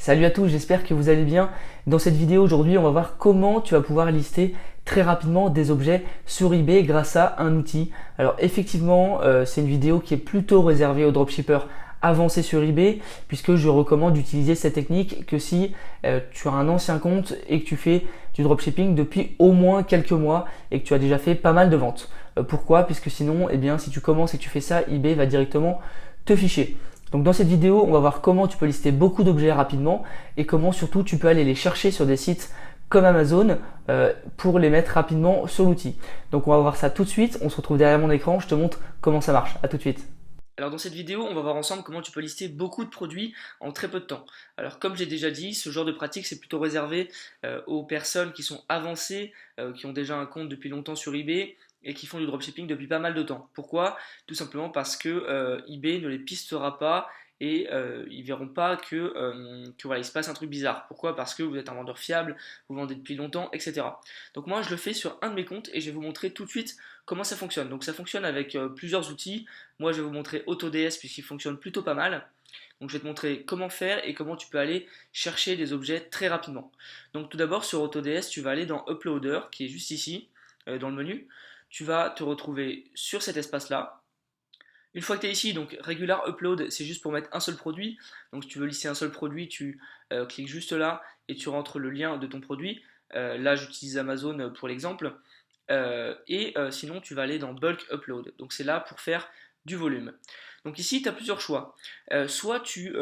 Salut à tous, j'espère que vous allez bien. Dans cette vidéo aujourd'hui, on va voir comment tu vas pouvoir lister très rapidement des objets sur eBay grâce à un outil. Alors effectivement, c'est une vidéo qui est plutôt réservée aux dropshippers avancés sur eBay puisque je recommande d'utiliser cette technique que si tu as un ancien compte et que tu fais du dropshipping depuis au moins quelques mois et que tu as déjà fait pas mal de ventes. Pourquoi? Puisque sinon, eh bien, si tu commences et que tu fais ça, eBay va directement te ficher. Donc dans cette vidéo, on va voir comment tu peux lister beaucoup d'objets rapidement et comment surtout tu peux aller les chercher sur des sites comme Amazon pour les mettre rapidement sur l'outil. Donc on va voir ça tout de suite, on se retrouve derrière mon écran, je te montre comment ça marche. À tout de suite. Alors dans cette vidéo, on va voir ensemble comment tu peux lister beaucoup de produits en très peu de temps. Alors comme j'ai déjà dit, ce genre de pratique c'est plutôt réservé aux personnes qui sont avancées, qui ont déjà un compte depuis longtemps sur eBay et qui font du dropshipping depuis pas mal de temps. Pourquoi? Tout simplement parce que eBay ne les pistera pas et ils verront pas que voilà, il se passe un truc bizarre. Pourquoi? Parce que vous êtes un vendeur fiable, vous vendez depuis longtemps, etc. Donc moi je le fais sur un de mes comptes et je vais vous montrer tout de suite comment ça fonctionne. Donc ça fonctionne avec plusieurs outils. Moi, je vais vous montrer AutoDS puisqu'il fonctionne plutôt pas mal. Donc, je vais te montrer comment faire et comment tu peux aller chercher des objets très rapidement. Donc, tout d'abord, sur AutoDS, tu vas aller dans Uploader, qui est juste ici, dans le menu. Tu vas te retrouver sur cet espace-là. Une fois que tu es ici, donc Regular Upload, c'est juste pour mettre un seul produit. Donc, si tu veux lister un seul produit, tu cliques juste là et tu rentres le lien de ton produit. Là, j'utilise Amazon pour l'exemple. Sinon, tu vas aller dans Bulk Upload. Donc, c'est là pour faire du volume. Donc, ici, tu as plusieurs choix. Soit tu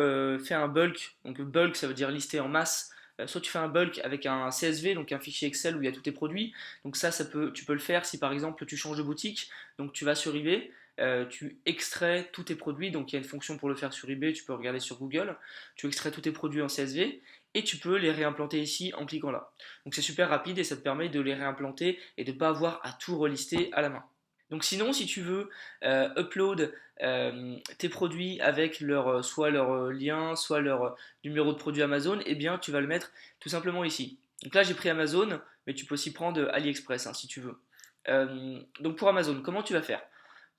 fais un bulk, donc bulk, ça veut dire lister en masse. Soit tu fais un bulk avec un CSV, donc un fichier Excel où il y a tous tes produits. Donc, tu peux le faire si par exemple tu changes de boutique. Donc, tu vas sur eBay. Tu extrais tous tes produits, donc il y a une fonction pour le faire sur eBay, tu peux regarder sur Google, tu extrais tous tes produits en CSV et tu peux les réimplanter ici en cliquant là. Donc c'est super rapide et ça te permet de les réimplanter et de ne pas avoir à tout relister à la main. Donc sinon, si tu veux upload tes produits avec soit leur lien, soit leur numéro de produit Amazon, eh bien tu vas le mettre tout simplement ici. Donc là j'ai pris Amazon, mais tu peux aussi prendre AliExpress hein, si tu veux. Donc pour Amazon, comment tu vas faire?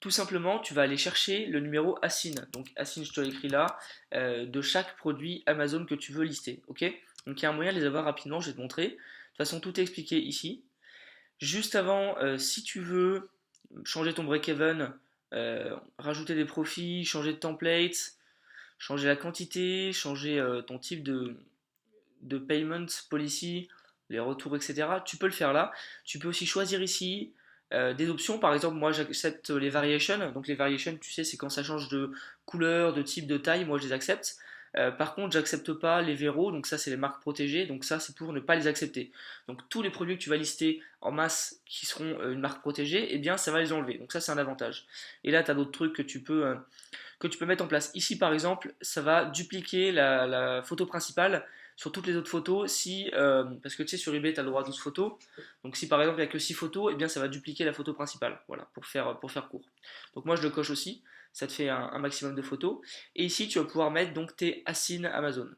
Tout simplement, tu vas aller chercher le numéro ASIN. Donc ASIN, je te l'écris là, de chaque produit Amazon que tu veux lister. Ok? Donc il y a un moyen de les avoir rapidement, je vais te montrer. De toute façon, tout est expliqué ici. Juste avant, si tu veux changer ton break-even, rajouter des profits, changer de template, changer la quantité, changer ton type de payment policy, les retours, etc. Tu peux le faire là. Tu peux aussi choisir ici des options. Par exemple, moi j'accepte les variations. Donc les variations, tu sais, c'est quand ça change de couleur, de type, de taille. Moi je les accepte. Par contre, j'accepte pas les verrous, donc ça c'est les marques protégées, donc ça c'est pour ne pas les accepter. Donc tous les produits que tu vas lister en masse qui seront une marque protégée, eh bien ça va les enlever. Donc ça c'est un avantage. Et là tu as d'autres trucs que tu peux mettre en place. Ici par exemple, ça va dupliquer la photo principale sur toutes les autres photos, parce que tu sais sur eBay tu as le droit à 12 photos, donc si par exemple il n'y a que 6 photos, eh bien ça va dupliquer la photo principale, voilà, pour faire court. Donc moi je le coche aussi, ça te fait un maximum de photos, et ici tu vas pouvoir mettre donc tes ASIN Amazon.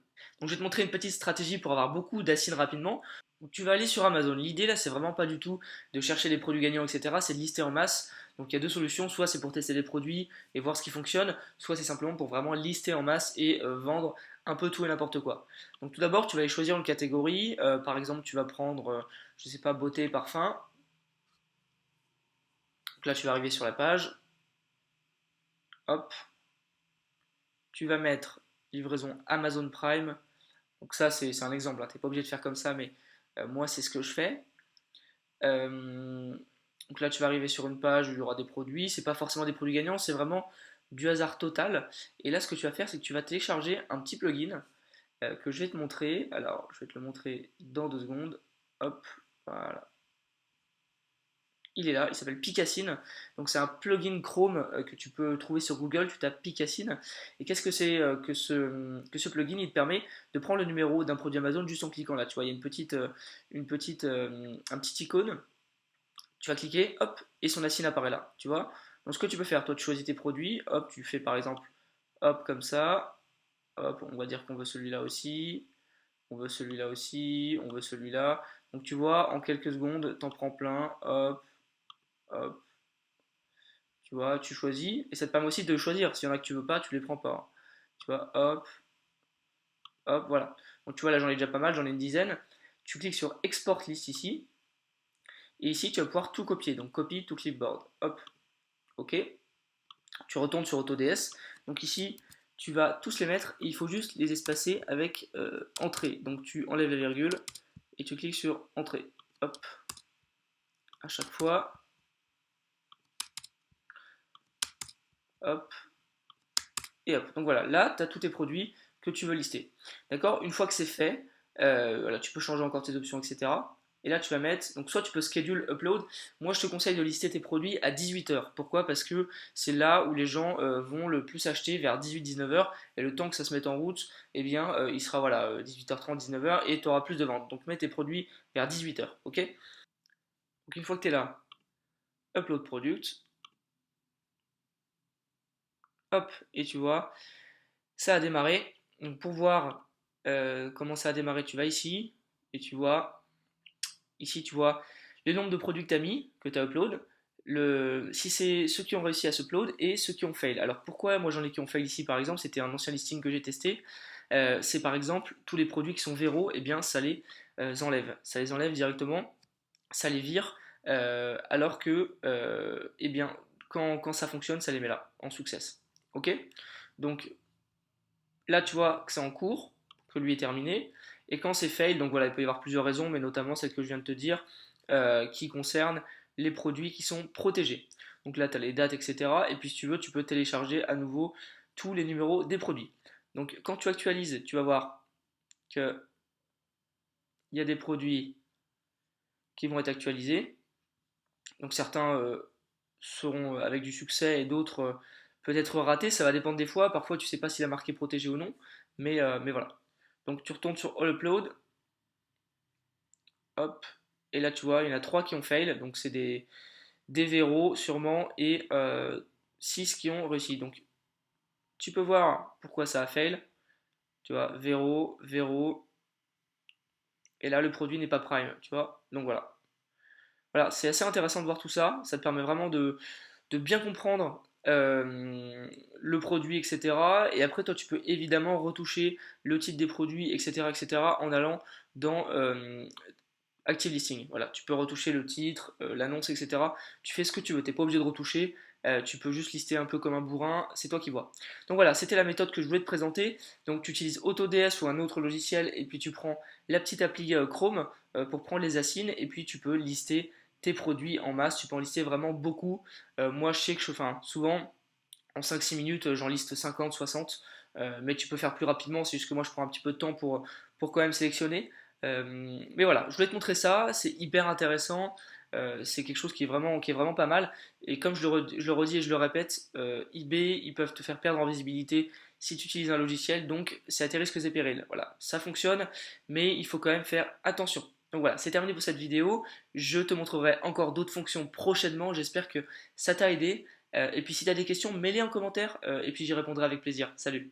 Donc je vais te montrer une petite stratégie pour avoir beaucoup d'ASIN rapidement. Donc, tu vas aller sur Amazon. L'idée là, c'est vraiment pas du tout de chercher les produits gagnants, etc. C'est de lister en masse. Donc il y a deux solutions, soit c'est pour tester les produits et voir ce qui fonctionne, soit c'est simplement pour vraiment lister en masse et vendre un peu tout et n'importe quoi. Donc tout d'abord, tu vas aller choisir une catégorie. Par exemple, tu vas prendre, je sais pas, beauté et parfum. Donc là, tu vas arriver sur la page. Hop, tu vas mettre livraison Amazon Prime. Donc ça, c'est un exemple. Hein. Tu n'es pas obligé de faire comme ça, mais moi, c'est ce que je fais. Euh, donc là, tu vas arriver sur une page où il y aura des produits. C'est pas forcément des produits gagnants, c'est vraiment du hasard total. Et là, ce que tu vas faire, c'est que tu vas télécharger un petit plugin que je vais te montrer. Alors, je vais te le montrer dans 2 secondes. Hop, voilà. Il est là, il s'appelle Picassin. Donc c'est un plugin Chrome que tu peux trouver sur Google, tu tapes Picassin. Et qu'est-ce que c'est que ce plugin? Il te permet de prendre le numéro d'un produit Amazon juste en cliquant là. Tu vois, il y a un petit icône. Tu vas cliquer, hop, et son ASIN apparaît là. Tu vois? Donc ce que tu peux faire, toi tu choisis tes produits, hop, tu fais par exemple, hop, comme ça. Hop, on va dire qu'on veut celui-là aussi. On veut celui-là aussi, on veut celui-là. Donc tu vois, en quelques secondes, t'en prends plein, hop, hop, tu vois, tu choisis, et ça te permet aussi de choisir. S'il y en a que tu veux pas, tu les prends pas. Tu vois, hop, hop, voilà. Donc tu vois là j'en ai déjà pas mal, j'en ai une dizaine. Tu cliques sur Export List ici, et ici tu vas pouvoir tout copier. Donc copy to clipboard, hop, ok. Tu retournes sur AutoDS. Donc ici tu vas tous les mettre et il faut juste les espacer avec entrée. Donc tu enlèves la virgule et tu cliques sur entrée, hop, à chaque fois, hop, et hop. Donc voilà, là, tu as tous tes produits que tu veux lister. D'accord. Une fois que c'est fait, voilà, tu peux changer encore tes options, etc. Et là, tu vas mettre, donc soit tu peux schedule upload. Moi, je te conseille de lister tes produits à 18h. Pourquoi? Parce que c'est là où les gens vont le plus acheter, vers 18-19h. Et le temps que ça se mette en route, eh bien, il sera voilà, 18h30, 19h et tu auras plus de ventes. Donc, mets tes produits vers 18h. Ok. Donc, une fois que tu es là, upload product. Hop, et tu vois, ça a démarré. Donc pour voir comment ça a démarré, tu vas ici, et tu vois, ici tu vois le nombre de produits que tu as mis, que tu as upload, si c'est ceux qui ont réussi à s'upload et ceux qui ont fail. Alors pourquoi moi j'en ai qui ont fail ici par exemple, c'était un ancien listing que j'ai testé, c'est par exemple tous les produits qui sont véro, et bien ça les enlève. Ça les enlève directement, ça les vire, alors que eh bien, quand ça fonctionne, ça les met là, en success. Ok. Donc là, tu vois que c'est en cours, que lui est terminé. Et quand c'est fail, donc voilà, il peut y avoir plusieurs raisons, mais notamment celle que je viens de te dire, qui concerne les produits qui sont protégés. Donc là, tu as les dates, etc. Et puis si tu veux, tu peux télécharger à nouveau tous les numéros des produits. Donc quand tu actualises, tu vas voir qu'il y a des produits qui vont être actualisés. Donc certains seront avec du succès et d'autres peut-être ratés. Ça va dépendre des fois. Parfois, tu sais pas s'il a marqué protégé ou non. Mais voilà. Donc tu retournes sur All Upload. Hop. Et là, tu vois, il y en a 3 qui ont fail. Donc c'est des verrous sûrement et 6 qui ont réussi. Donc tu peux voir pourquoi ça a fail. Tu vois, verrou, verrou. Et là, le produit n'est pas prime. Tu vois. Donc voilà. Voilà, c'est assez intéressant de voir tout ça. Ça te permet vraiment de bien comprendre le produit, etc. Et après, toi, tu peux évidemment retoucher le titre des produits, etc., etc., en allant dans Active Listing. Voilà, tu peux retoucher le titre, l'annonce, etc. Tu fais ce que tu veux, tu n'es pas obligé de retoucher. Tu peux juste lister un peu comme un bourrin, c'est toi qui vois. Donc voilà, c'était la méthode que je voulais te présenter. Donc tu utilises AutoDS ou un autre logiciel et puis tu prends la petite appli Chrome pour prendre les assignes et puis tu peux lister tes produits en masse. Tu peux en lister vraiment beaucoup. Moi, je sais que enfin, souvent, en 5-6 minutes, j'en liste 50, 60. Mais tu peux faire plus rapidement, c'est juste que moi, je prends un petit peu de temps pour quand même sélectionner. Mais voilà, je voulais te montrer ça, c'est hyper intéressant. C'est quelque chose qui est vraiment pas mal. Et comme je le redis et je le répète, eBay, ils peuvent te faire perdre en visibilité si tu utilises un logiciel. Donc, c'est à tes risques et périls. Voilà, ça fonctionne, mais il faut quand même faire attention. Donc voilà, c'est terminé pour cette vidéo. Je te montrerai encore d'autres fonctions prochainement. J'espère que ça t'a aidé. Et puis si tu as des questions, mets-les en commentaire et puis j'y répondrai avec plaisir. Salut!